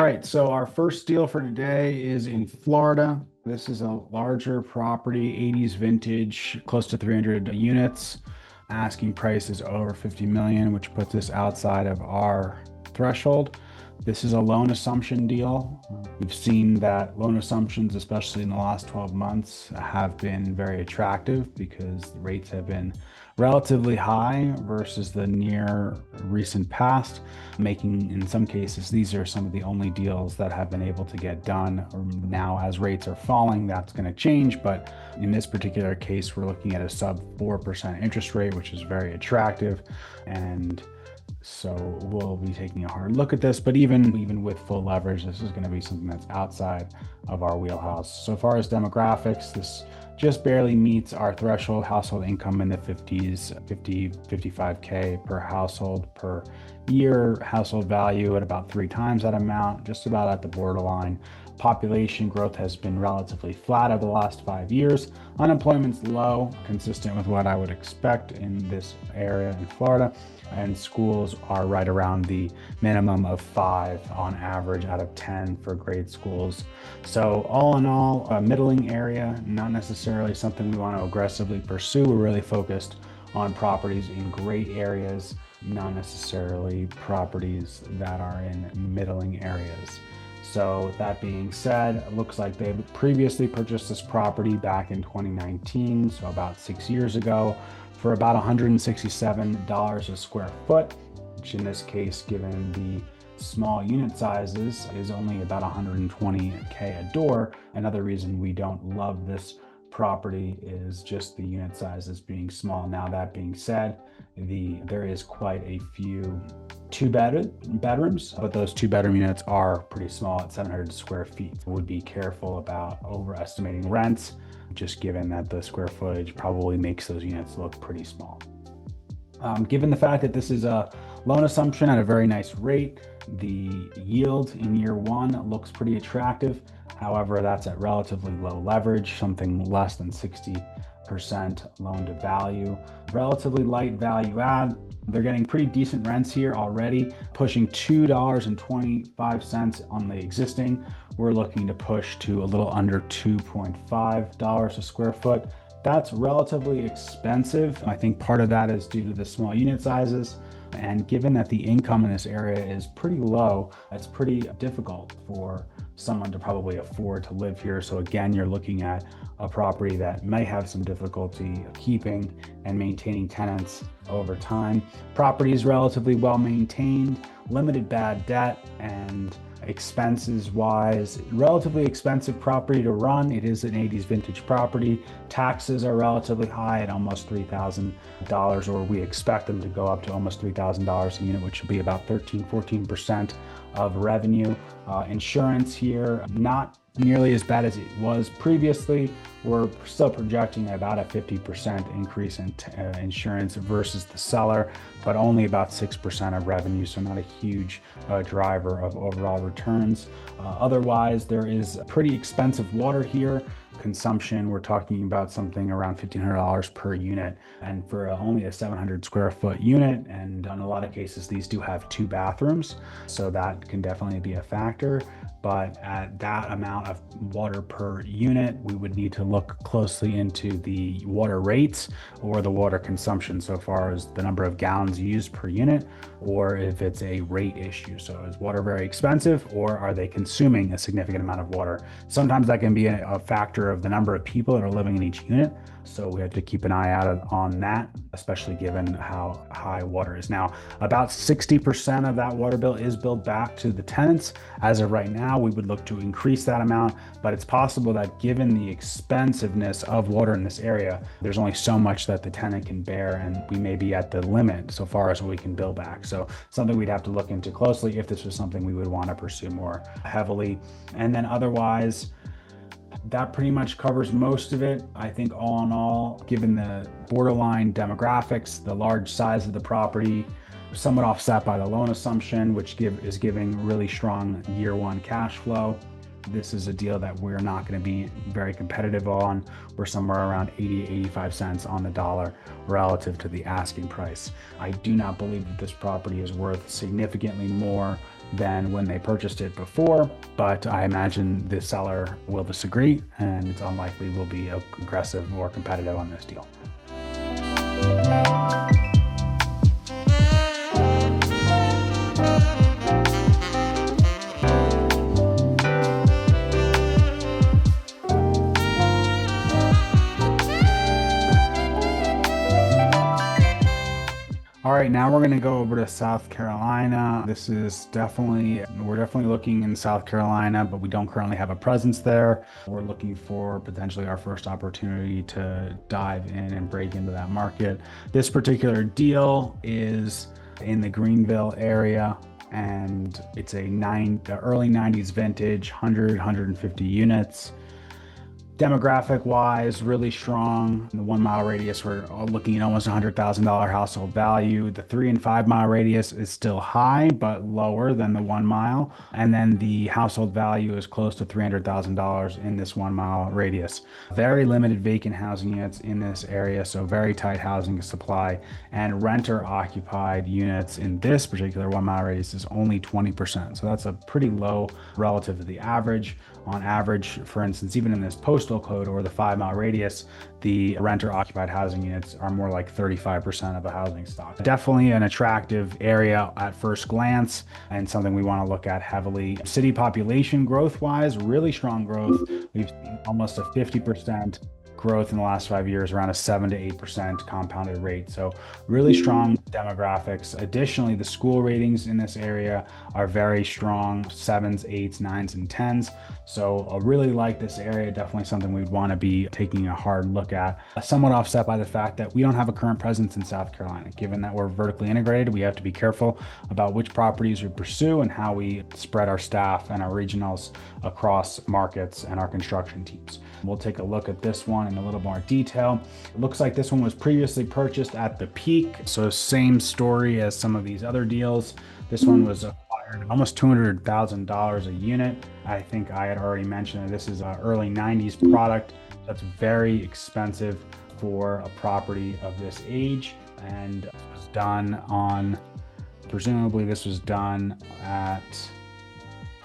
right, so our first deal for today is in Florida. This is a larger property, 80s vintage, close to 300 units. Asking price is over 50 million, which puts us outside of our threshold. This is a loan assumption deal. We've seen that loan assumptions, especially in the last 12 months, have been very attractive because the rates have been relatively high versus the near recent past, making in some cases these are some of the only deals that have been able to get done. Now, as rates are falling, that's going to change, but in this particular case, we're looking at a sub 4% interest rate, which is very attractive. And so we'll be taking a hard look at this, but even with full leverage, this is going to be something that's outside of our wheelhouse. So far as demographics, this just barely meets our threshold. Household income in the 50s, 55K per household per year. Household value at about 3 times that amount, just about at the borderline. Population growth has been relatively flat over the last 5 years. Unemployment's low, consistent with what I would expect in this area in Florida. And schools are right around the minimum of 5 on average out of 10 for grade schools. So all in all, a middling area, not necessarily something we want to aggressively pursue. We're really focused on properties in great areas, not necessarily properties that are in middling areas. So that being said, it looks like they previously purchased this property back in 2019, so about 6 years ago, for about $167 a square foot, which in this case, given the small unit sizes, is only about 120K a door. Another reason we don't love this property is just the unit sizes being small. Now, that being said, there is quite a few bedrooms, but those 2 bedroom units are pretty small at 700 square feet. Would be careful about overestimating rents, just given that the square footage probably makes those units look pretty small. Given the fact that this is a loan assumption at a very nice rate, the yield in year one looks pretty attractive. However, that's at relatively low leverage, something less than 60% loan to value. Relatively light value add. They're getting pretty decent rents here already, pushing $2.25 on the existing. We're looking to push to a little under $2.5 a square foot. That's relatively expensive. I think part of that is due to the small unit sizes. And given that the income in this area is pretty low, it's pretty difficult for someone to probably afford to live here. So again, you're looking at a property that may have some difficulty keeping and maintaining tenants over time. Property is relatively well maintained, limited bad debt, and expenses wise, relatively expensive property to run. It is an 80s vintage property. Taxes are relatively high at almost $3,000, or we expect them to go up to almost $3,000 a unit, which would be about 14% of revenue. Insurance here, not nearly as bad as it was previously. We're still projecting about a 50% increase in insurance versus the seller, but only about 6% of revenue, so not a huge driver of overall returns. Otherwise, there is pretty expensive water here. Consumption, we're talking about something around $1,500 per unit, and for only a 700 square foot unit, and in a lot of cases these do have 2 bathrooms, so that can definitely be a factor. But at that amount of water per unit, we would need to look closely into the water rates or the water consumption, so far as the number of gallons used per unit, or if it's a rate issue. So is water very expensive, or are they consuming a significant amount of water? Sometimes that can be a factor of the number of people that are living in each unit. So we have to keep an eye out on that, especially given how high water is. Now, about 60% of that water bill is billed back to the tenants. As of right now, we would look to increase that amount, but it's possible that given the expensiveness of water in this area, there's only so much that the tenant can bear, and we may be at the limit so far as what we can bill back. So something we'd have to look into closely if this was something we would want to pursue more heavily. And then otherwise, that pretty much covers most of it. I think all in all, given the borderline demographics, the large size of the property, somewhat offset by the loan assumption, which is giving really strong year one cash flow, this is a deal that we're not going to be very competitive on. We're somewhere around 85 cents on the dollar relative to the asking price. I do not believe that this property is worth significantly more than when they purchased it before, but I imagine the seller will disagree, and it's unlikely we'll be aggressive or competitive on this deal. All right, now we're going to go over to South Carolina. We're definitely looking in South Carolina, but we don't currently have a presence there. We're looking for potentially our first opportunity to dive in and break into that market. This particular deal is in the Greenville area, and it's a early 90s vintage, 150 units. Demographic wise, really strong. In the 1 mile radius, we're looking at almost $100,000 household value. The 3 and 5 mile radius is still high, but lower than the 1 mile. And then the household value is close to $300,000 in this 1 mile radius. Very limited vacant housing units in this area, so very tight housing supply. And renter occupied units in this particular 1 mile radius is only 20%. So that's a pretty low relative to the average. On average, for instance, even in this postal code or the 5 mile radius, the renter occupied housing units are more like 35% of the housing stock. Definitely an attractive area at first glance, and something we want to look at heavily. City population growth wise, really strong growth. We've seen almost a 50% growth in the last 5 years, around a 7 to 8% compounded rate. So really strong demographics. Additionally, the school ratings in this area are very strong, 7s, 8s, 9s, and 10s. So I really like this area. Definitely something we'd want to be taking a hard look at. Somewhat offset by the fact that we don't have a current presence in South Carolina. Given that we're vertically integrated, we have to be careful about which properties we pursue and how we spread our staff and our regionals across markets and our construction teams. We'll take a look at this one in a little more detail. It looks like this one was previously purchased at the peak. So same story as some of these other deals. This one was acquired at almost $200,000 a unit. I think I had already mentioned that this is an early 90s product. That's very expensive for a property of this age. And it was done on, presumably this was done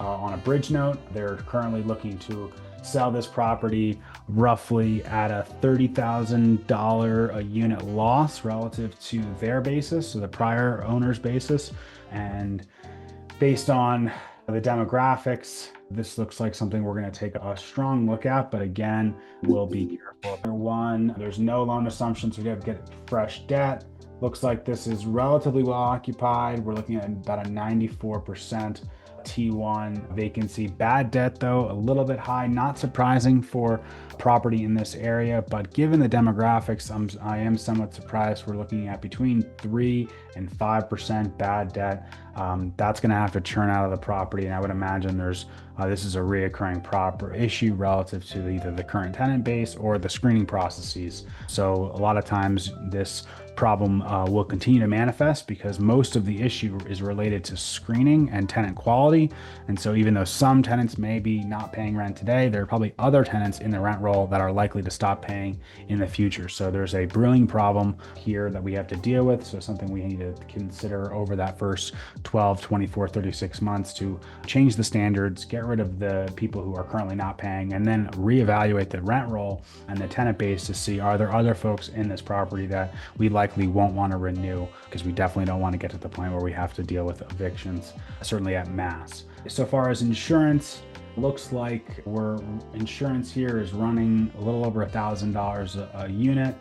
on a bridge note. They're currently looking to sell this property roughly at a $30,000 a unit loss relative to their basis, so the prior owner's basis. And based on the demographics, this looks like something we're going to take a strong look at, but again, we'll be careful. Number one, there's no loan assumptions, so we have to get fresh debt. Looks like this is relatively well occupied. We're looking at about a 94% T1 vacancy. Bad debt though, a little bit high, not surprising for property in this area, but given the demographics, I am somewhat surprised. We're looking at between 3 and 5% bad debt. That's going to have to churn out of the property, and I would imagine this is a reoccurring proper issue relative to either the current tenant base or the screening processes. So a lot of times this problem will continue to manifest because most of the issue is related to screening and tenant quality. And so even though some tenants may be not paying rent today, there are probably other tenants in the rent roll that are likely to stop paying in the future. So there's a brewing problem here that we have to deal with. So something we need to consider over that first 12, 24, 36 months to change the standards, get rid of the people who are currently not paying, and then reevaluate the rent roll and the tenant base to see, are there other folks in this property that we likely won't want to renew, because we definitely don't want to get to the point where we have to deal with evictions, certainly at mass. So far as insurance, looks like insurance here is running a little over $1,000 a unit.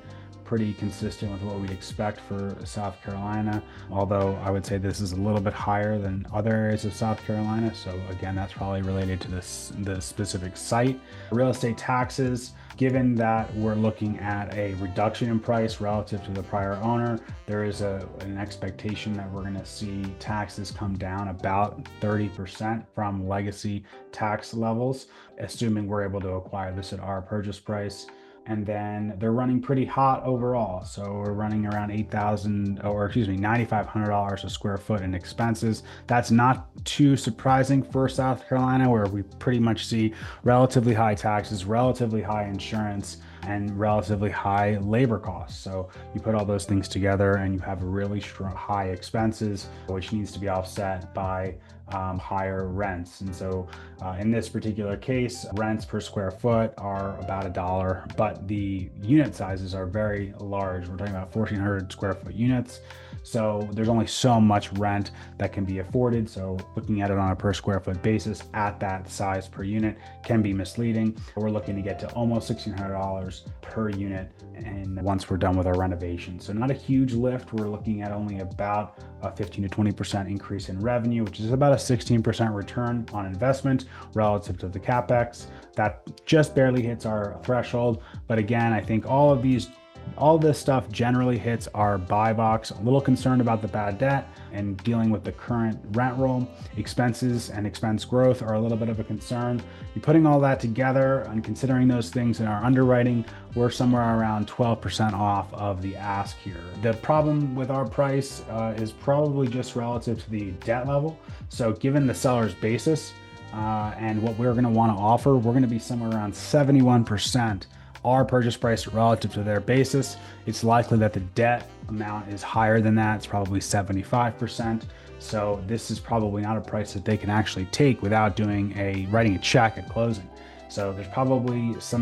Pretty consistent with what we'd expect for South Carolina, although I would say this is a little bit higher than other areas of South Carolina. So again, that's probably related to the specific site. Real estate taxes, given that we're looking at a reduction in price relative to the prior owner, there is an expectation that we're going to see taxes come down about 30% from legacy tax levels, assuming we're able to acquire this at our purchase price. And then they're running pretty hot overall. So we're running around $9,500 a square foot in expenses. That's not too surprising for South Carolina, where we pretty much see relatively high taxes, relatively high insurance, and relatively high labor costs. So you put all those things together and you have really strong high expenses, which needs to be offset by higher rents. And so in this particular case, rents per square foot are about $1, but the unit sizes are very large. We're talking about 1,400 square foot units. So there's only so much rent that can be afforded. So looking at it on a per square foot basis at that size per unit can be misleading. We're looking to get to almost $1,600 per unit, and once we're done with our renovation. So not a huge lift. We're looking at only about a 15 to 20% increase in revenue, which is about a 16% return on investment relative to the CapEx. That just barely hits our threshold. But again, I think all this stuff generally hits our buy box. A little concerned about the bad debt and dealing with the current rent roll. Expenses and expense growth are a little bit of a concern. You're putting all that together and considering those things in our underwriting, we're somewhere around 12% off of the ask here. The problem with our price is probably just relative to the debt level. So given the seller's basis and what we're going to want to offer, we're going to be somewhere around 71% our purchase price relative to their basis. It's likely that the debt amount is higher than that. It's probably 75%. So this is probably not a price that they can actually take without writing a check at closing. So there's probably so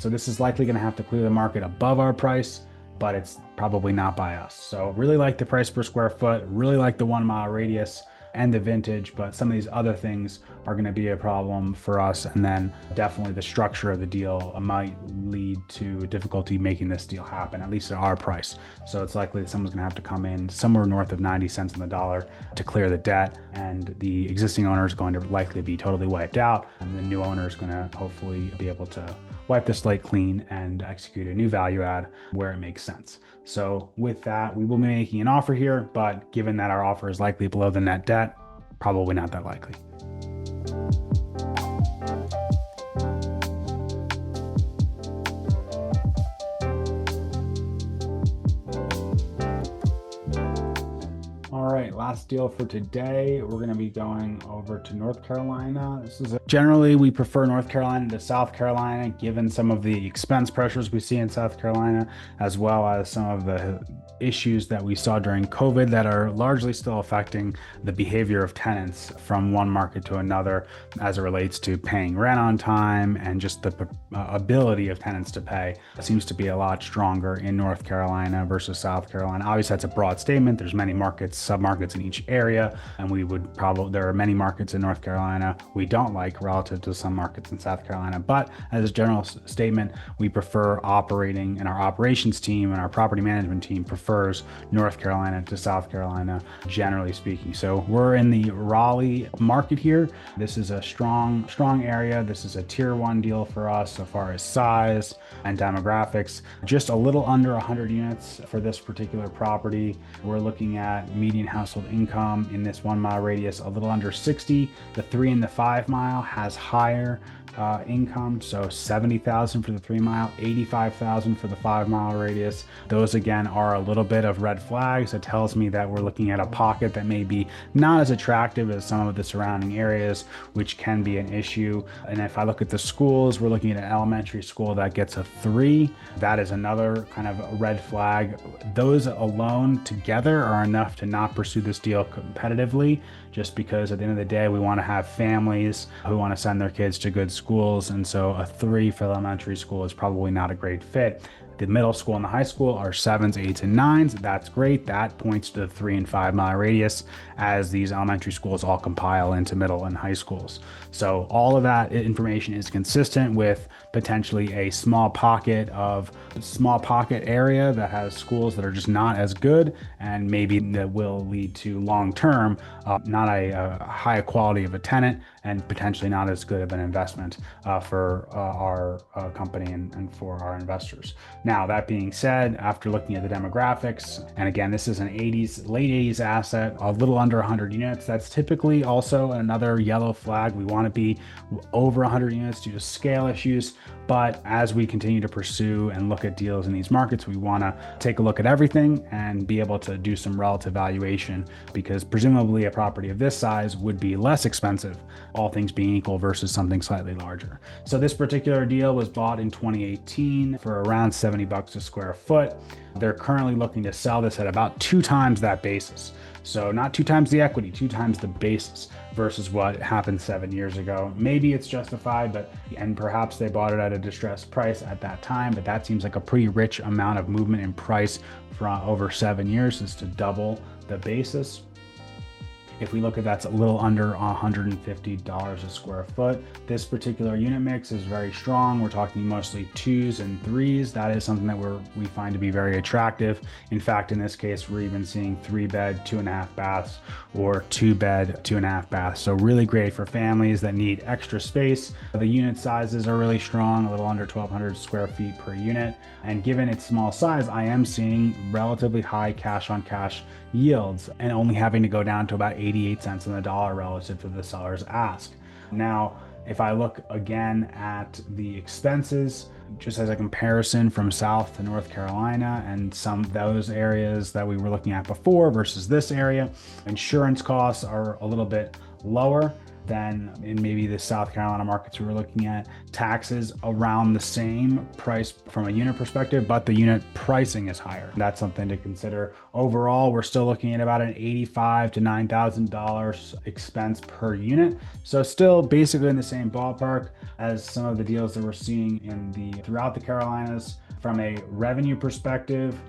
this is likely going to have to clear the market above our price, but it's probably not by us. So really like the price per square foot, really like the 1 mile radius and the vintage, but some of these other things are going to be a problem for us. And then definitely the structure of the deal might lead to difficulty making this deal happen, at least at our price. So it's likely that someone's going to have to come in somewhere north of 90 cents on the dollar to clear the debt. And the existing owner is going to likely be totally wiped out. And the new owner is going to hopefully be able to wipe the slate clean and execute a new value add where it makes sense. So with that, we will be making an offer here, but given that our offer is likely below the net debt, probably not that likely. All right, last deal for today. We're going to be going over to North Carolina. Generally, we prefer North Carolina to South Carolina, given some of the expense pressures we see in South Carolina, as well as some of the issues that we saw during COVID that are largely still affecting the behavior of tenants from one market to another as it relates to paying rent on time, and just the ability of tenants to pay seems to be a lot stronger in North Carolina versus South Carolina. Obviously, that's a broad statement. There's many markets, sub-markets in each area, and there are many markets in North Carolina we don't like relative to some markets in South Carolina. But as a general statement, we prefer operating, and our operations team and our property management team prefers North Carolina to South Carolina, generally speaking. So we're in the Raleigh market here. This is a strong area. This is a tier 1 deal for us so far as size and demographics. Just a little under 100 units for this particular property. We're looking at median household income in this 1 mile radius a little under 60. The 3 and the 5 mile has higher income, so 70,000 for the 3 mile, 85,000 for the 5 mile radius. Those again are a little bit of red flags. It tells me that we're looking at a pocket that may be not as attractive as some of the surrounding areas, which can be an issue. And if I look at the schools, we're looking at an elementary school that gets a 3. That is another kind of a red flag. Those alone together are enough to not pursue this deal competitively, just because at the end of the day, we want to have families who want to send their kids to good schools. And so a 3 for elementary school is probably not a great fit. The middle school and the high school are 7s, 8s, and 9s. That's great. That points to the 3 and 5 mile radius, as these elementary schools all compile into middle and high schools. So all of that information is consistent with potentially a small pocket area that has schools that are just not as good, and maybe that will lead to long-term not a high quality of a tenant, and potentially not as good of an investment for our company and for our investors. Now, that being said, after looking at the demographics, and again, this is an late 80s asset, a little under 100 units. That's typically also another yellow flag. We want to be over 100 units due to scale issues. But as we continue to pursue and look at deals in these markets, we want to take a look at everything and be able to do some relative valuation, because presumably a property of this size would be less expensive all things being equal, versus something slightly larger. So this particular deal was bought in 2018 for around $70 a square foot. They're currently looking to sell this at about 2 times that basis. So not 2 times the equity, 2 times the basis versus what happened 7 years ago. Maybe it's justified, and perhaps they bought it at a distressed price at that time, but that seems like a pretty rich amount of movement in price for over 7 years, is to double the basis. If we look at that's a little under $150 a square foot. This particular unit mix is very strong. We're talking mostly 2s and 3s. That is something that we find to be very attractive. In fact, in this case, we're even seeing 3-bed, 2.5 baths, or 2-bed, 2.5 baths. So really great for families that need extra space. The unit sizes are really strong, a little under 1,200 square feet per unit. And given its small size, I am seeing relatively high cash on cash yields, and only having to go down to about 88 cents on the dollar relative to the seller's ask. Now, if I look again at the expenses, just as a comparison from South to North Carolina and some of those areas that we were looking at before versus this area, insurance costs are a little bit lower than in maybe the South Carolina markets we were looking at. Taxes around the same price from a unit perspective, but the unit pricing is higher. That's something to consider. Overall, we're still looking at about an $8,500 to $9,000 expense per unit. So still basically in the same ballpark as some of the deals that we're seeing throughout the Carolinas. From a revenue perspective,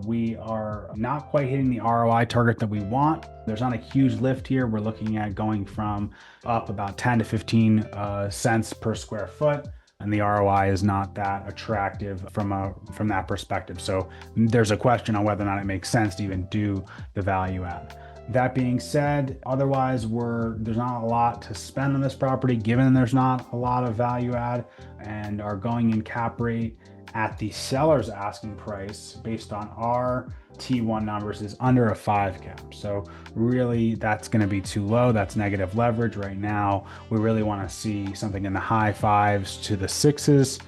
we are not quite hitting the ROI target that we want. There's not a huge lift here. We're looking at going from up about 10 to 15 cents per square foot, and the ROI is not that attractive from that perspective. So there's a question on whether or not it makes sense to even do the value add. That being said, otherwise there's not a lot to spend on this property, given there's not a lot of value add, and our going in cap rate at the seller's asking price based on our T1 numbers is under a 5 cap. So really that's going to be too low. That's negative leverage right now. We really want to see something in the high 5s to the 6s.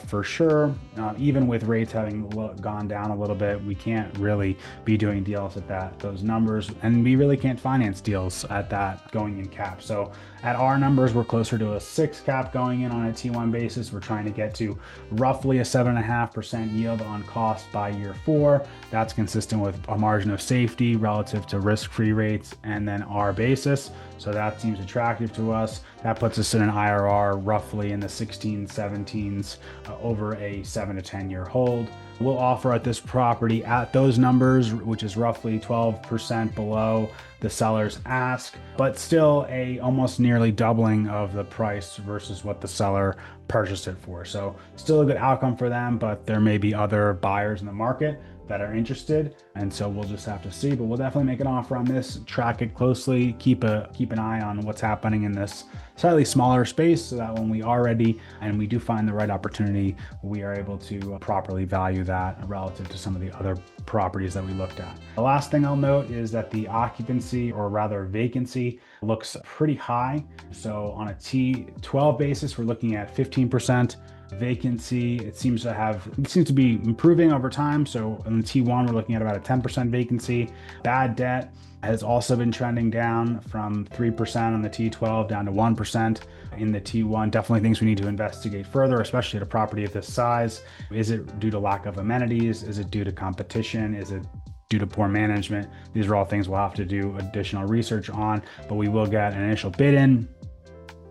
For sure. Even with rates having gone down a little bit, we can't really be doing deals at those numbers, and we really can't finance deals at that going in cap. So at our numbers, we're closer to a 6 cap going in on a T1 basis. We're trying to get to roughly a 7.5% yield on cost by year 4. That's consistent with a margin of safety relative to risk-free rates and then our basis. So that seems attractive to us. That puts us in an IRR roughly in the 16, 17s over a 7 to 10 year hold. We'll offer at this property at those numbers, which is roughly 12% below the seller's ask, but still a almost nearly doubling of the price versus what the seller purchased it for. So still a good outcome for them, but there may be other buyers in the market that are interested, and so we'll just have to see. But we'll definitely make an offer on this, track it closely, keep an eye on what's happening in this slightly smaller space, so that when we are ready and we do find the right opportunity, we are able to properly value that relative to some of the other properties that we looked at. The last thing I'll note is that the occupancy, or rather vacancy, looks pretty high. So on a T12 basis, we're looking at 15%. Vacancy, it seems to be improving over time. So in the T1, we're looking at about a 10% vacancy. Bad debt has also been trending down from 3% on the T12 down to 1% in the T1. Definitely things we need to investigate further, especially at a property of this size. Is it due to lack of amenities? Is it due to competition? Is it due to poor management? These are all things we'll have to do additional research on, but we will get an initial bid in.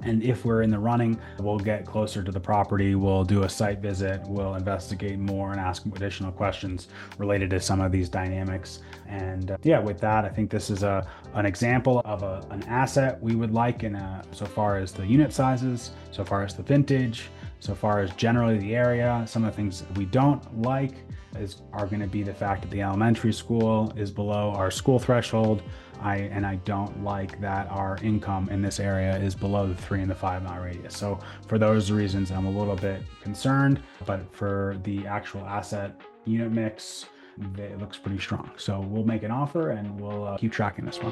And if we're in the running, we'll get closer to the property. We'll do a site visit. We'll investigate more and ask additional questions related to some of these dynamics. And with that, I think this is an example of an asset we would like so far as the unit sizes, so far as the vintage, so far as generally the area. Some of the things we don't like are going to be the fact that the elementary school is below our school threshold. I don't like that our income in this area is below the 3 and the 5 mile radius. So for those reasons, I'm a little bit concerned, but for the actual asset unit mix, it looks pretty strong. So we'll make an offer and we'll keep tracking this one.